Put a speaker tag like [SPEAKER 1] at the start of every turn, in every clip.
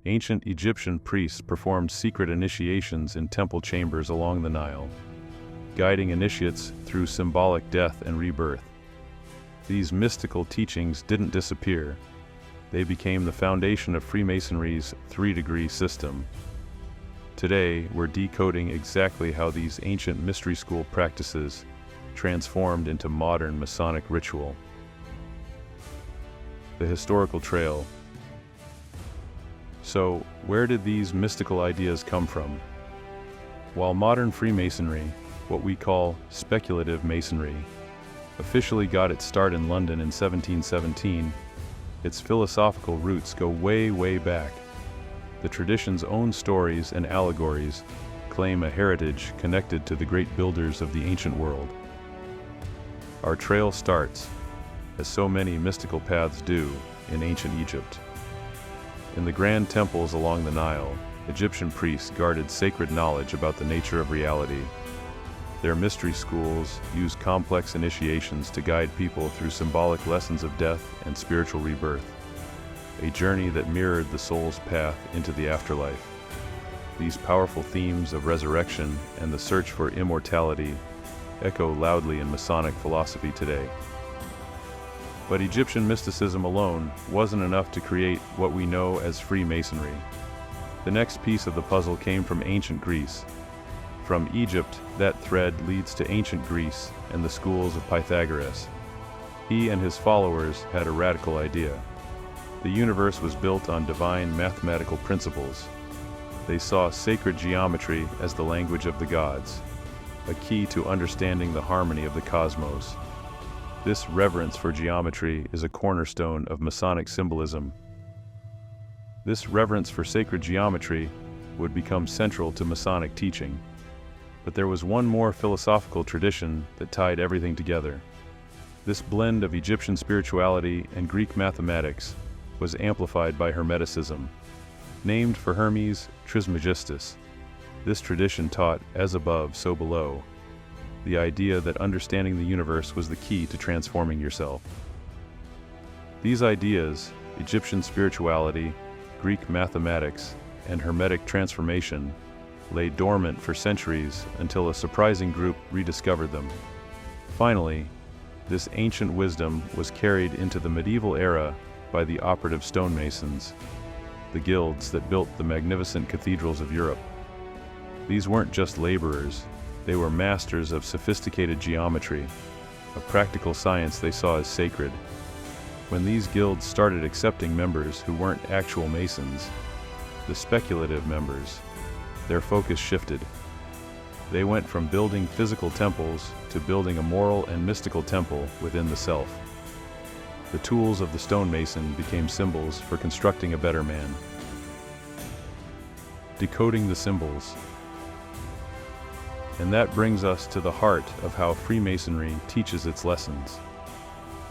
[SPEAKER 1] Ancient Egyptian priests performed secret initiations in temple chambers along the Nile, guiding initiates through symbolic death and rebirth. These mystical teachings didn't disappear. They became the foundation of Freemasonry's three-degree system. Today, we're decoding exactly how these ancient mystery school practices transformed into modern Masonic ritual. The historical trail. So, where did these mystical ideas come from? While modern Freemasonry, what we call speculative Masonry, officially got its start in London in 1717, its philosophical roots go way, way back. The tradition's own stories and allegories claim a heritage connected to the great builders of the ancient world. Our trail starts, as so many mystical paths do, in ancient Egypt. In the grand temples along the Nile, Egyptian priests guarded sacred knowledge about the nature of reality. Their mystery schools used complex initiations to guide people through symbolic lessons of death and spiritual rebirth, a journey that mirrored the soul's path into the afterlife. These powerful themes of resurrection and the search for immortality echo loudly in Masonic philosophy today. But Egyptian mysticism alone wasn't enough to create what we know as Freemasonry. The next piece of the puzzle came from ancient Greece. From Egypt, that thread leads to ancient Greece and the schools of Pythagoras. He and his followers had a radical idea. The universe was built on divine mathematical principles. They saw sacred geometry as the language of the gods, a key to understanding the harmony of the cosmos. This reverence for geometry is a cornerstone of Masonic symbolism. This reverence for sacred geometry would become central to Masonic teaching. But there was one more philosophical tradition that tied everything together. This blend of Egyptian spirituality and Greek mathematics was amplified by Hermeticism. Named for Hermes Trismegistus, this tradition taught as above, so below, the idea that understanding the universe was the key to transforming yourself. These ideas, Egyptian spirituality, Greek mathematics, and Hermetic transformation, lay dormant for centuries until a surprising group rediscovered them. Finally, this ancient wisdom was carried into the medieval era by the operative stonemasons, the guilds that built the magnificent cathedrals of Europe. These weren't just laborers, they were masters of sophisticated geometry, a practical science they saw as sacred. When these guilds started accepting members who weren't actual masons, the speculative members, their focus shifted. They went from building physical temples to building a moral and mystical temple within the self. The tools of the stonemason became symbols for constructing a better man. Decoding the symbols. And that brings us to the heart of how Freemasonry teaches its lessons.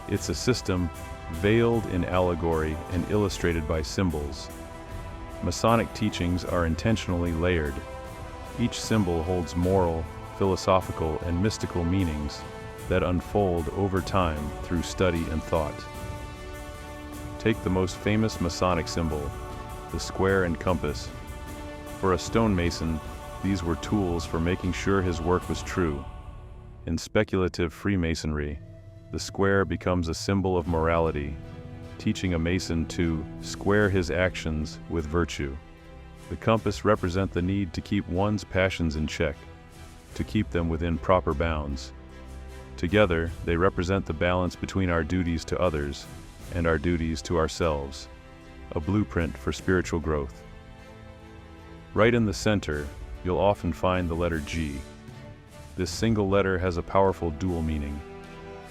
[SPEAKER 1] It's a system veiled in allegory and illustrated by symbols. Masonic teachings are intentionally layered. Each symbol holds moral, philosophical, and mystical meanings that unfold over time through study and thought. Take the most famous Masonic symbol, the square and compass. For a stonemason, these were tools for making sure his work was true. In speculative Freemasonry, the square becomes a symbol of morality, teaching a Mason to square his actions with virtue. The compass represents the need to keep one's passions in check, to keep them within proper bounds. Together, they represent the balance between our duties to others and our duties to ourselves, a blueprint for spiritual growth. Right in the center, you'll often find the letter G. This single letter has a powerful dual meaning.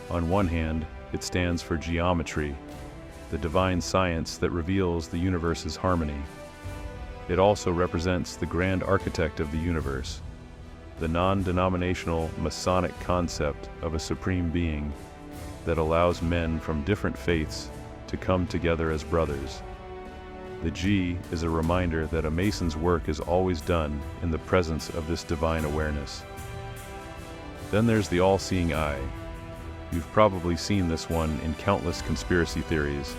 [SPEAKER 1] On one hand, it stands for geometry, the divine science that reveals the universe's harmony. It also represents the grand architect of the universe, the non-denominational Masonic concept of a supreme being that allows men from different faiths to come together as brothers. The G is a reminder that a Mason's work is always done in the presence of this divine awareness. Then there's the all-seeing eye. You've probably seen this one in countless conspiracy theories,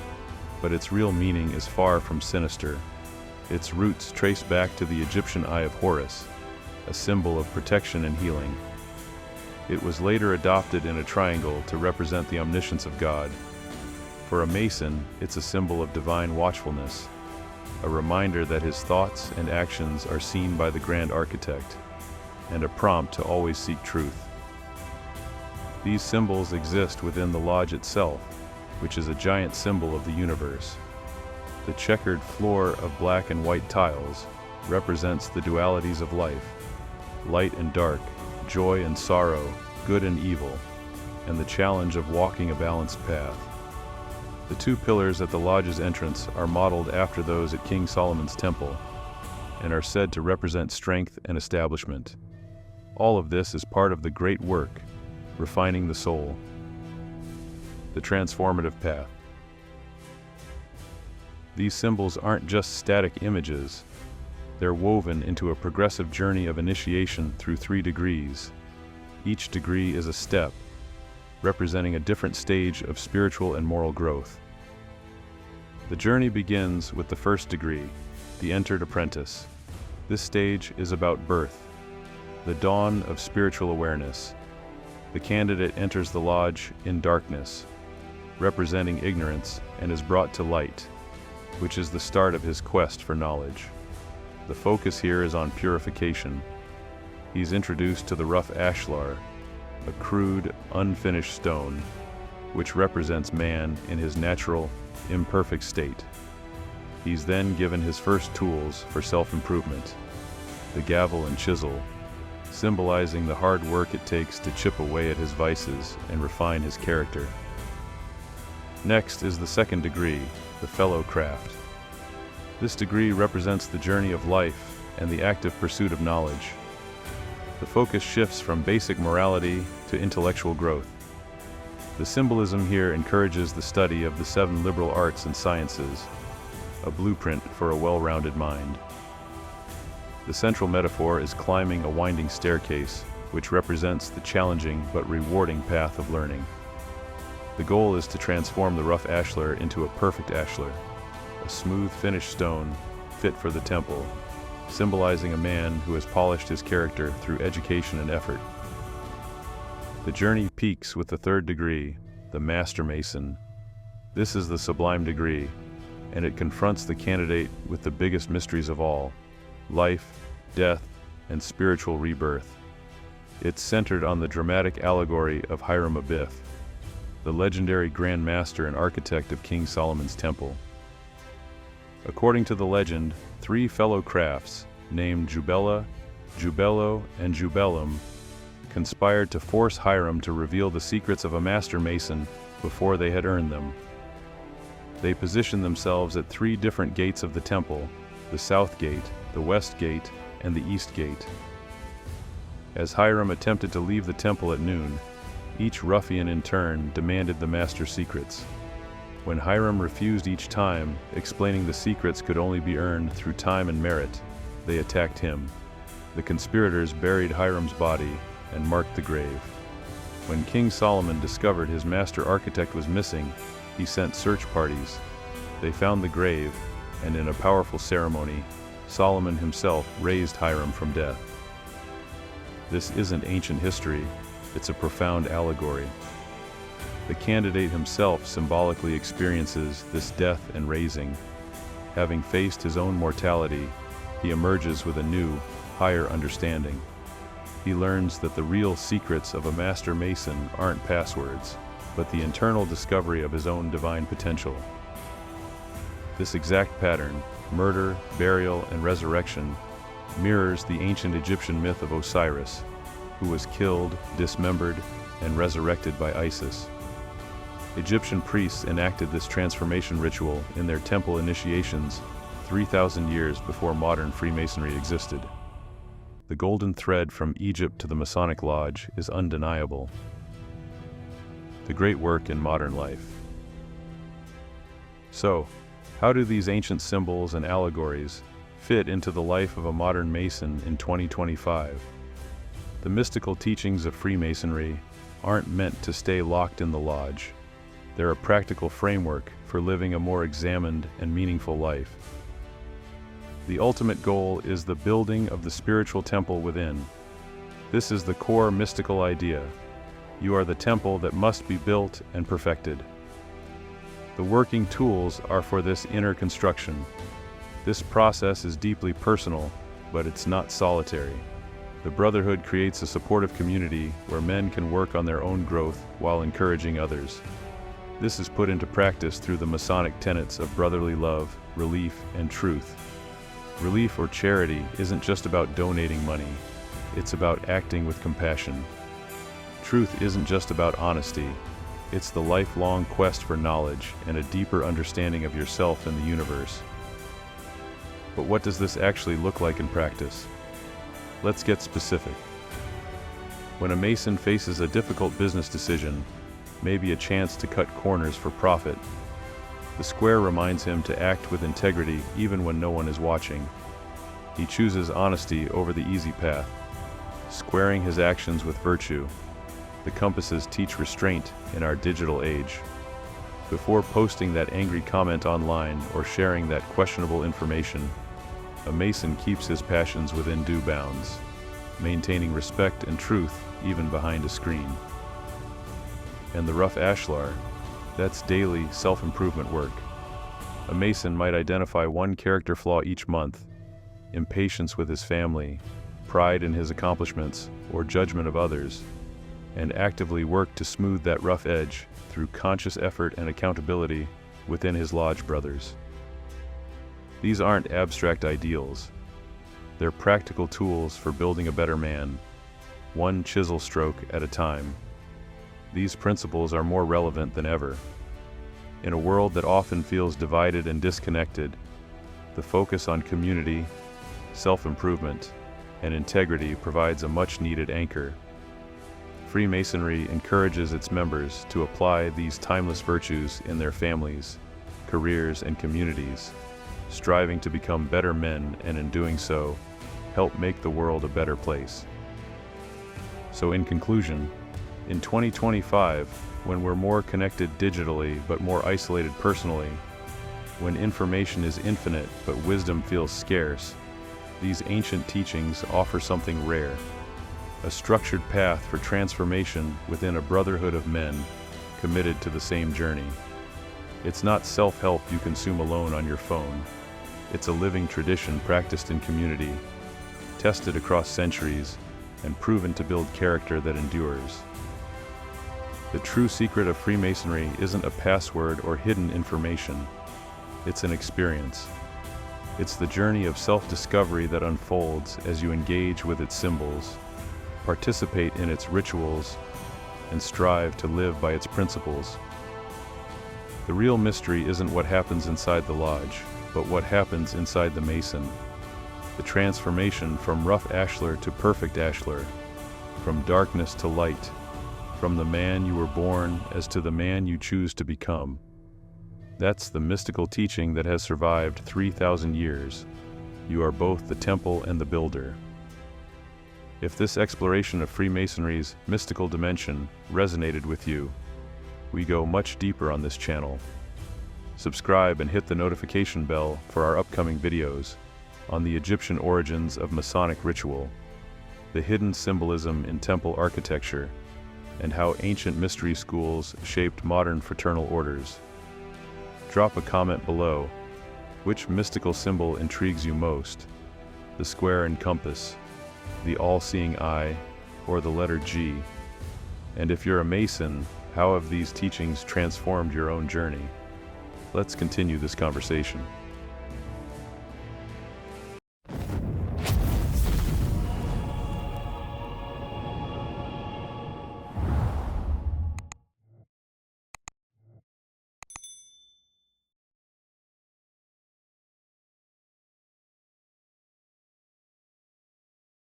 [SPEAKER 1] but its real meaning is far from sinister. its roots trace back to the Egyptian Eye of Horus, a symbol of protection and healing. It was later adopted in a triangle to represent the omniscience of God. For a Mason, it's a symbol of divine watchfulness, a reminder that his thoughts and actions are seen by the Grand Architect, and a prompt to always seek truth. These symbols exist within the lodge itself, which is a giant symbol of the universe. The checkered floor of black and white tiles represents the dualities of life, light and dark, joy and sorrow, good and evil, and the challenge of walking a balanced path. The two pillars at the lodge's entrance are modeled after those at King Solomon's temple, and are said to represent strength and establishment. All of this is part of the great work, refining the soul. The transformative path. These symbols aren't just static images, they're woven into a progressive journey of initiation through 3 degrees. Each degree is a step, representing a different stage of spiritual and moral growth. The journey begins with the first degree, the entered apprentice. This stage is about birth, the dawn of spiritual awareness. The candidate enters the lodge in darkness, representing ignorance, and is brought to light, which is the start of his quest for knowledge. The focus here is on purification. He's introduced to the rough ashlar, a crude, unfinished stone, which represents man in his natural, imperfect state. He's then given his first tools for self-improvement, the gavel and chisel, symbolizing the hard work it takes to chip away at his vices and refine his character. Next is the second degree, the fellow craft. This degree represents the journey of life and the active pursuit of knowledge. The focus shifts from basic morality to intellectual growth. The symbolism here encourages the study of the 7 liberal arts and sciences, a blueprint for a well-rounded mind. The central metaphor is climbing a winding staircase, which represents the challenging but rewarding path of learning. The goal is to transform the rough ashlar into a perfect ashlar, a smooth finished stone fit for the temple, symbolizing a man who has polished his character through education and effort. The journey peaks with the 3rd degree, the Master Mason. This is the sublime degree, and it confronts the candidate with the biggest mysteries of all: life, death, and spiritual rebirth. It's centered on the dramatic allegory of Hiram Abiff, the legendary Grand Master and architect of King Solomon's temple. According to the legend, 3 fellow crafts, named Jubela, Jubelo, and Jubelum, conspired to force Hiram to reveal the secrets of a master mason before they had earned them. They positioned themselves at 3 different gates of the temple: the south gate, the west gate, and the east gate. As Hiram attempted to leave the temple at noon, each ruffian in turn demanded the master's secrets. When Hiram refused each time, explaining the secrets could only be earned through time and merit, they attacked him. The conspirators buried Hiram's body and marked the grave. When King Solomon discovered his master architect was missing, he sent search parties. They found the grave, and in a powerful ceremony, Solomon himself raised Hiram from death. This isn't ancient history, it's a profound allegory. The candidate himself symbolically experiences this death and raising. Having faced his own mortality, he emerges with a new, higher understanding. He learns that the real secrets of a master mason aren't passwords, but the internal discovery of his own divine potential. This exact pattern, murder, burial, and resurrection, mirrors the ancient Egyptian myth of Osiris, who was killed, dismembered, and resurrected by Isis. Egyptian priests enacted this transformation ritual in their temple initiations 3,000 years before modern Freemasonry existed. The golden thread from Egypt to the Masonic Lodge is undeniable. The great work in modern life. So, how do these ancient symbols and allegories fit into the life of a modern Mason in 2025? The mystical teachings of Freemasonry aren't meant to stay locked in the lodge. They're a practical framework for living a more examined and meaningful life. The ultimate goal is the building of the spiritual temple within. This is the core mystical idea. You are the temple that must be built and perfected. The working tools are for this inner construction. This process is deeply personal, but it's not solitary. The Brotherhood creates a supportive community where men can work on their own growth while encouraging others. This is put into practice through the Masonic tenets of brotherly love, relief, and truth. Relief or charity isn't just about donating money. It's about acting with compassion. Truth isn't just about honesty. It's the lifelong quest for knowledge and a deeper understanding of yourself and the universe. But what does this actually look like in practice? Let's get specific. When a Mason faces a difficult business decision, maybe a chance to cut corners for profit, the square reminds him to act with integrity even when no one is watching. He chooses honesty over the easy path, squaring his actions with virtue. The compasses teach restraint in our digital age. Before posting that angry comment online or sharing that questionable information, a Mason keeps his passions within due bounds, maintaining respect and truth even behind a screen. And the rough ashlar, that's daily self-improvement work. A Mason might identify one character flaw each month: impatience with his family, pride in his accomplishments, or judgment of others, and actively work to smooth that rough edge through conscious effort and accountability within his lodge brothers. These aren't abstract ideals. They're practical tools for building a better man, one chisel stroke at a time. These principles are more relevant than ever. In a world that often feels divided and disconnected, the focus on community, self-improvement, and integrity provides a much-needed anchor. Freemasonry encourages its members to apply these timeless virtues in their families, careers, and communities, striving to become better men and in doing so, help make the world a better place. So in conclusion, in 2025, when we're more connected digitally but more isolated personally, when information is infinite but wisdom feels scarce, these ancient teachings offer something rare: a structured path for transformation within a brotherhood of men committed to the same journey. It's not self-help you consume alone on your phone. It's a living tradition practiced in community, tested across centuries, and proven to build character that endures. The true secret of Freemasonry isn't a password or hidden information. It's an experience. It's the journey of self-discovery that unfolds as you engage with its symbols, participate in its rituals, and strive to live by its principles. The real mystery isn't what happens inside the lodge, but what happens inside the Mason. The transformation from rough ashlar to perfect ashlar, from darkness to light, from the man you were born as to the man you choose to become. That's the mystical teaching that has survived 3,000 years. You are both the temple and the builder. If this exploration of Freemasonry's mystical dimension resonated with you, we go much deeper on this channel. Subscribe and hit the notification bell for our upcoming videos on the Egyptian origins of Masonic ritual, the hidden symbolism in temple architecture, and how ancient mystery schools shaped modern fraternal orders. Drop a comment below. Which mystical symbol intrigues you most? The square and compass, the all-seeing eye, or the letter G? And if you're a Mason, how have these teachings transformed your own journey? Let's continue this conversation.